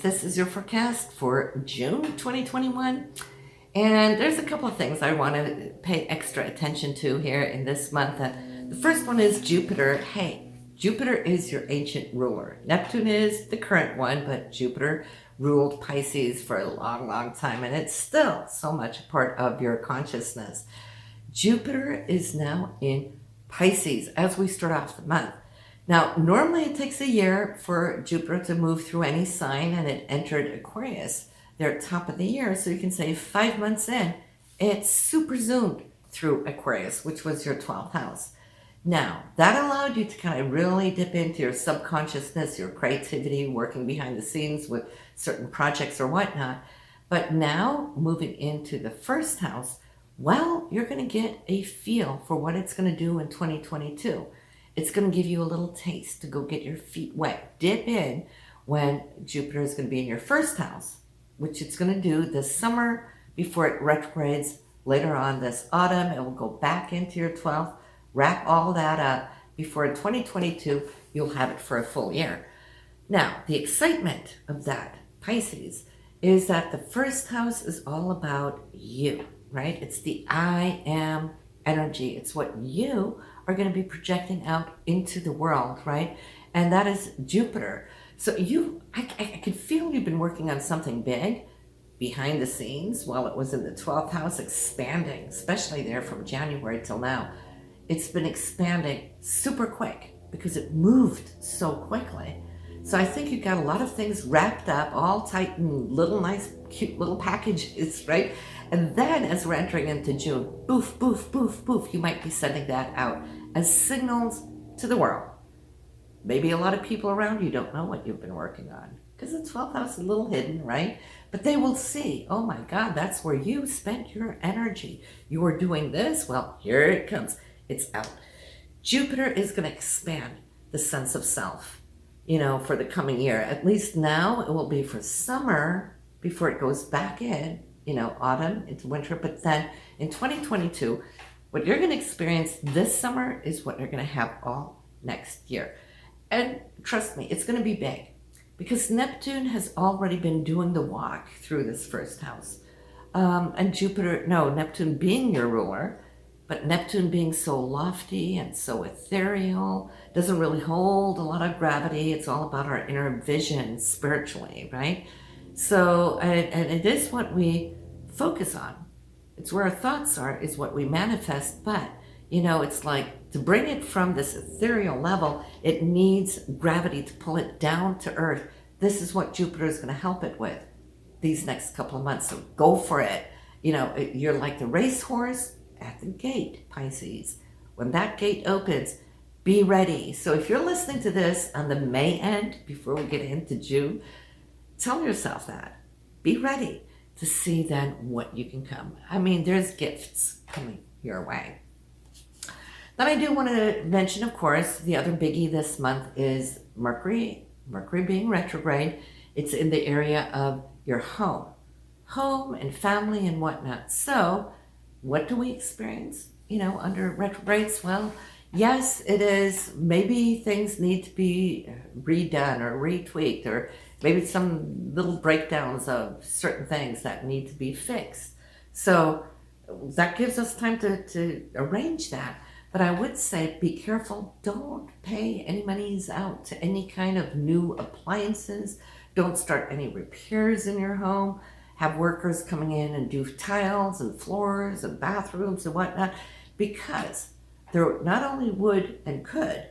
this is your forecast for June 2021. And there's a couple of things I want to pay extra attention to here in this month. The first one is Jupiter. Hey, Jupiter is your ancient ruler. Neptune is the current one, but Jupiter ruled Pisces for a long, long time, and it's still so much a part of your consciousness. Jupiter is now in Pisces as we start off the month. Now, normally it takes a year for Jupiter to move through any sign, and it entered Aquarius there at the top of the year. So you can say 5 months in, it super zoomed through Aquarius, which was your 12th house. Now, that allowed you to kind of really dip into your subconsciousness, your creativity, working behind the scenes with certain projects or whatnot. But now, moving into the first house, well, you're going to get a feel for what it's going to do in 2022. It's going to give you a little taste to go get your feet wet. Dip in when Jupiter is going to be in your first house, which it's going to do this summer before it retrogrades later on this autumn. It will go back into your 12th, wrap all that up before in 2022, you'll have it for a full year. Now, the excitement of that, Pisces, is that the first house is all about you, right? It's the I am energy. It's what you are going to be projecting out into the world, right? And that is Jupiter. So I can feel you've been working on something big behind the scenes while it was in the 12th house, expanding, especially there from January till now. It's been expanding super quick because it moved so quickly. So I think you got a lot of things wrapped up, all tight in little nice, cute little packages, right? And then as we're entering into June, boof, boof, boof, boof, you might be sending that out as signals to the world. Maybe a lot of people around you don't know what you've been working on because the 12th house is a little hidden, right? But they will see, oh my God, that's where you spent your energy. You were doing this, well, here it comes. It's out. Jupiter is going to expand the sense of self, for the coming year. At least now it will be for summer before it goes back in, autumn into winter. But then in 2022, what you're going to experience this summer is what you're going to have all next year. And trust me, it's going to be big because Neptune has already been doing the walk through this first house. And Neptune being your ruler, but Neptune being so lofty and so ethereal, doesn't really hold a lot of gravity. It's all about our inner vision spiritually, right? So, and it is what we focus on. It's where our thoughts are, is what we manifest. But, it's like to bring it from this ethereal level, it needs gravity to pull it down to earth. This is what Jupiter is going to help it with these next couple of months. So go for it. You're like the racehorse at the gate, Pisces. When that gate opens, be ready. So if you're listening to this on the May end, before we get into June, tell yourself that. Be ready to see then what you can come. I mean, there's gifts coming your way. Then I do want to mention, of course, the other biggie this month is Mercury. Mercury being retrograde. It's in the area of your home and family and whatnot. So what do we experience, under retrogrades? Well, yes, it is. Maybe things need to be redone or retweaked, or maybe some little breakdowns of certain things that need to be fixed. So that gives us time to arrange that. But I would say be careful. Don't pay any monies out to any kind of new appliances. Don't start any repairs in your home. Have workers coming in and do tiles and floors and bathrooms and whatnot, because there not only would and could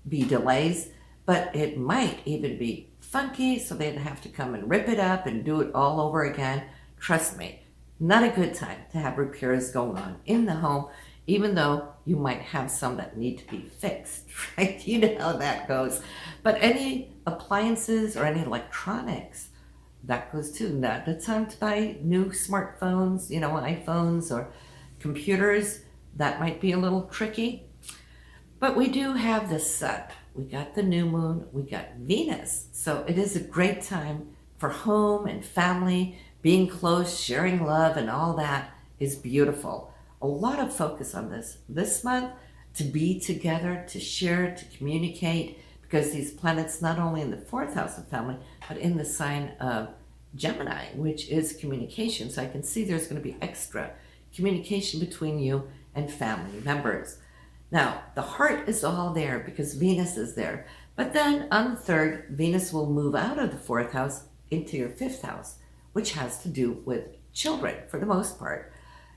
be delays, but it might even be funky, so they'd have to come and rip it up and do it all over again. Trust me, not a good time to have repairs going on in the home, even though you might have some that need to be fixed, right? You know how that goes. But any appliances or any electronics, that goes too. Not the time to buy new smartphones, iPhones or computers. That might be a little tricky. But we do have the sun. We got the new moon. We got Venus. So it is a great time for home and family, being close, sharing love, and all that is beautiful. A lot of focus on this month, to be together, to share, to communicate, because these planets not only in the fourth house of family, but in the sign of Gemini, which is communication. So I can see there's going to be extra communication between you and family members. Now, the heart is all there because Venus is there. But then on the 3rd, Venus will move out of the 4th house into your 5th house, which has to do with children for the most part.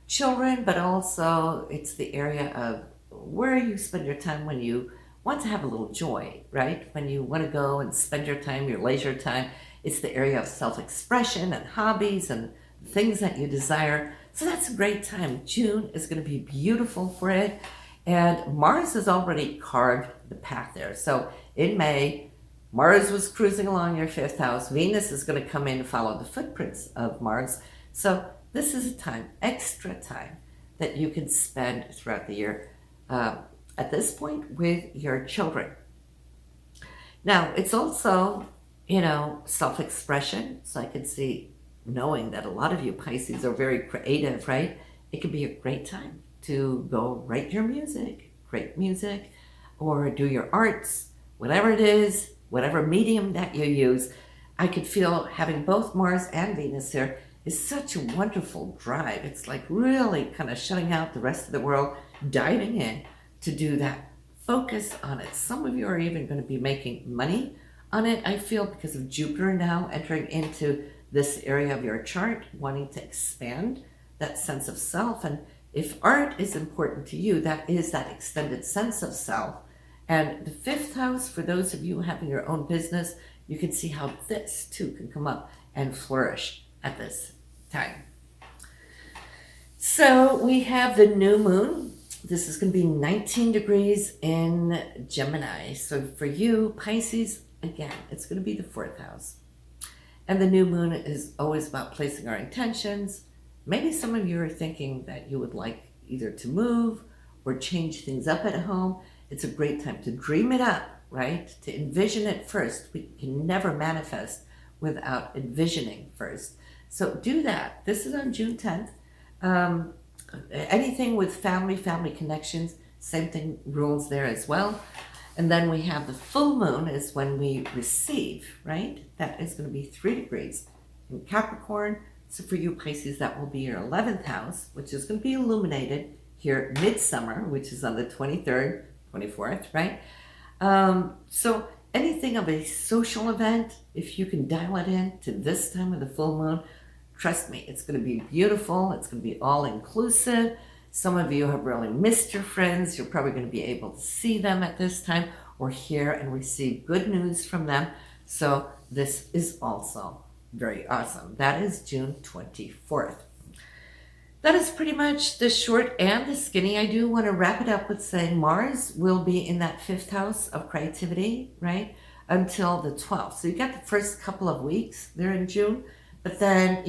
Children, but also it's the area of where you spend your time when you want to have a little joy, right? When you want to go and spend your time, your leisure time. It's the area of self-expression and hobbies and things that you desire. So that's a great time. June is going to be beautiful for it. And Mars has already carved the path there. So in May, Mars was cruising along your 5th house. Venus is going to come in and follow the footprints of Mars. So this is a time, extra time, that you can spend throughout the year at this point with your children. Now, it's also, self-expression. So I can see, knowing that a lot of you Pisces are very creative, right? It could be a great time to go write your music, create music, or do your arts, whatever it is, whatever medium that you use. I could feel having both Mars and Venus here is such a wonderful drive. It's like really kind of shutting out the rest of the world, diving in to do that. Focus on it. Some of you are even going to be making money on it, I feel, because of Jupiter now entering into this area of your chart, wanting to expand that sense of self. And if art is important to you, that is that extended sense of self. And the 5th house, for those of you having your own business, you can see how this too can come up and flourish at this time. So we have the new moon. This is going to be 19 degrees in Gemini. So for you, Pisces, again, it's going to be the 4th house. And the new moon is always about placing our intentions. Maybe some of you are thinking that you would like either to move or change things up at home. It's a great time to dream it up, right? To envision it first. We can never manifest without envisioning first. So do that. This is on June 10th. Anything with family connections, same thing rules there as well. And then we have the full moon is when we receive, right? That is going to be 3 degrees in Capricorn. So for you Pisces, that will be your 11th house, which is going to be illuminated here midsummer, which is on the 23rd, 24th, right? So anything of a social event, if you can dial it in to this time of the full moon, trust me, it's going to be beautiful. It's going to be all inclusive. Some of you have really missed your friends. You're probably going to be able to see them at this time or hear and receive good news from them. So this is also very awesome. That is June 24th. That is pretty much the short and the skinny. I do want to wrap it up with saying Mars will be in that 5th house of creativity, right, until the 12th. So you got the first couple of weeks there in June. But then,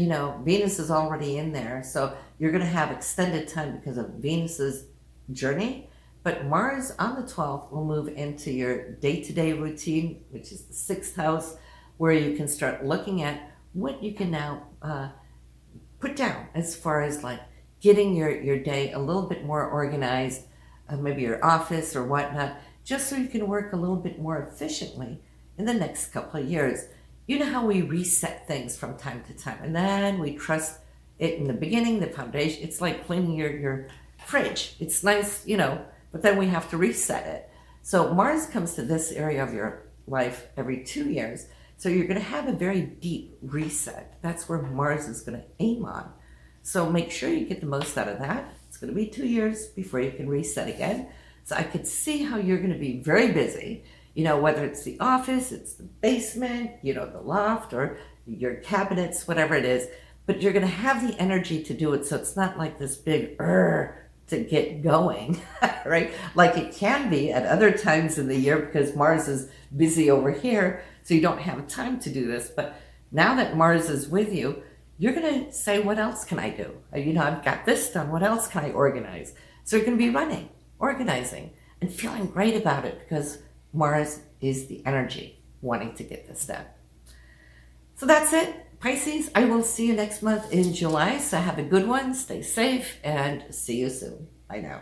Venus is already in there. So you're going to have extended time because of Venus's journey. But Mars on the 12th will move into your day-to-day routine, which is the 6th house, where you can start looking at what you can now put down as far as like getting your day a little bit more organized, maybe your office or whatnot, just so you can work a little bit more efficiently in the next couple of years. You know how we reset things from time to time, and then we trust it in the beginning, the foundation. It's like cleaning your fridge. It's nice, but then we have to reset it. So Mars comes to this area of your life every 2 years. So you're going to have a very deep reset. That's where Mars is going to aim on. So make sure you get the most out of that. It's going to be 2 years before you can reset again. So I could see how you're going to be very busy. Whether it's the office, it's the basement, the loft, or your cabinets, whatever it is. But you're going to have the energy to do it, so it's not like this big to get going, right? Like it can be at other times in the year because Mars is busy over here, so you don't have time to do this. But now that Mars is with you, you're going to say, what else can I do? I've got this done. What else can I organize? So you're going to be running, organizing, and feeling great about it because Mars is the energy wanting to get this done. So that's it, Pisces. I will see you next month in July. So have a good one, stay safe, and see you soon. Bye now.